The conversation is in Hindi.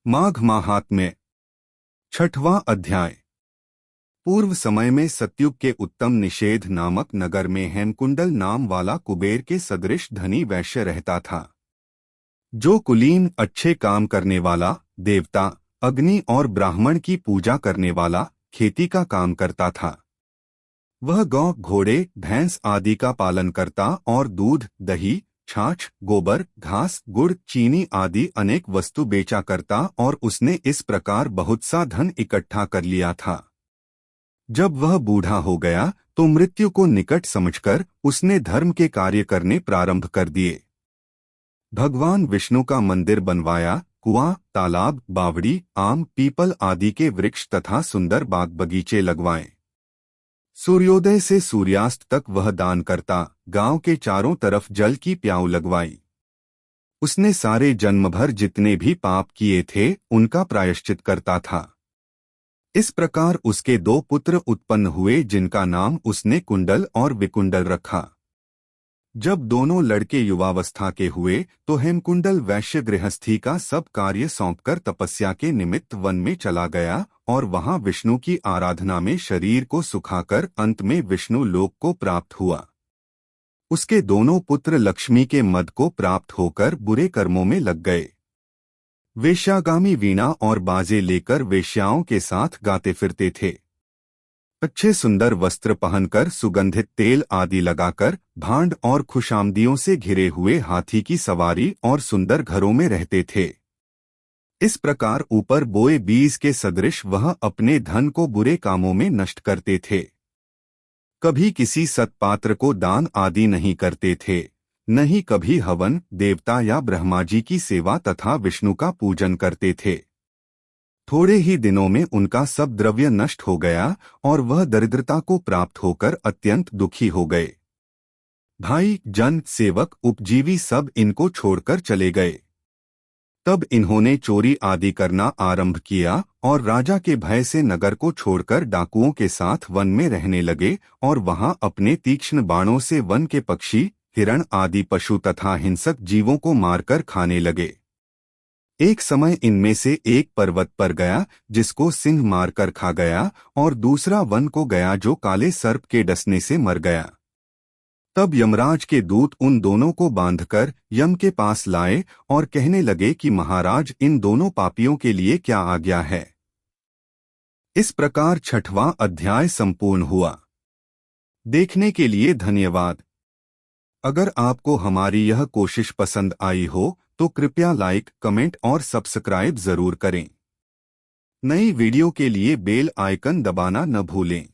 माघ महात्म्य। छठवां अध्याय। पूर्व समय में सत्युग के उत्तम निषेध नामक नगर में हेमकुंडल नाम वाला कुबेर के सदृश धनी वैश्य रहता था, जो कुलीन, अच्छे काम करने वाला, देवता, अग्नि और ब्राह्मण की पूजा करने वाला, खेती का काम करता था। वह गौ, घोड़े, भैंस आदि का पालन करता और दूध, दही, छाछ, गोबर, घास, गुड़, चीनी आदि अनेक वस्तु बेचा करता और उसने इस प्रकार बहुत सा धन इकट्ठा कर लिया था। जब वह बूढ़ा हो गया तो मृत्यु को निकट समझकर उसने धर्म के कार्य करने प्रारंभ कर दिए। भगवान विष्णु का मंदिर बनवाया, कुआं, तालाब, बावड़ी, आम, पीपल आदि के वृक्ष तथा सुंदर बाग बगीचे लगवाए। सूर्योदय से सूर्यास्त तक वह दान करता, गांव के चारों तरफ जल की प्याऊ लगवाई। उसने सारे जन्म भर जितने भी पाप किए थे उनका प्रायश्चित करता था। इस प्रकार उसके 2 पुत्र उत्पन्न हुए, जिनका नाम उसने कुंडल और विकुंडल रखा। जब दोनों लड़के युवावस्था के हुए तो हेमकुंडल वैश्य गृहस्थी का सब कार्य सौंपकर तपस्या के निमित्त वन में चला गया और वहां विष्णु की आराधना में शरीर को सुखाकर अंत में विष्णु लोक को प्राप्त हुआ। उसके दोनों पुत्र लक्ष्मी के मद को प्राप्त होकर बुरे कर्मों में लग गए। वेश्यागामी वीणा और बाजे लेकर वेश्याओं के साथ गाते फिरते थे। अच्छे सुंदर वस्त्र पहनकर, सुगंधित तेल आदि लगाकर, भांड और खुशामदियों से घिरे हुए हाथी की सवारी और सुंदर घरों में रहते थे। इस प्रकार ऊपर बोए बीज के सदृश वह अपने धन को बुरे कामों में नष्ट करते थे। कभी किसी सत्पात्र को दान आदि नहीं करते थे, न ही कभी हवन, देवता या ब्रह्मा जी की सेवा तथा विष्णु का पूजन करते थे। थोड़े ही दिनों में उनका सब द्रव्य नष्ट हो गया और वह दरिद्रता को प्राप्त होकर अत्यंत दुखी हो गए। भाई, जन, सेवक, उपजीवी सब इनको छोड़कर चले गए। तब इन्होंने चोरी आदि करना आरंभ किया और राजा के भय से नगर को छोड़कर डाकुओं के साथ वन में रहने लगे और वहां अपने तीक्ष्ण बाणों से वन के पक्षी, हिरण आदि पशु तथा हिंसक जीवों को मारकर खाने लगे। एक समय इनमें से एक पर्वत पर गया, जिसको सिंह मारकर खा गया, और दूसरा वन को गया, जो काले सर्प के डसने से मर गया। तब यमराज के दूत उन दोनों को बांधकर यम के पास लाए और कहने लगे कि महाराज, इन दोनों पापियों के लिए क्या आज्ञा है। इस प्रकार छठवां अध्याय संपूर्ण हुआ। देखने के लिए धन्यवाद। अगर आपको हमारी यह कोशिश पसंद आई हो तो कृपया लाइक, कमेंट और सब्सक्राइब जरूर करें। नई वीडियो के लिए बेल आइकन दबाना न भूलें।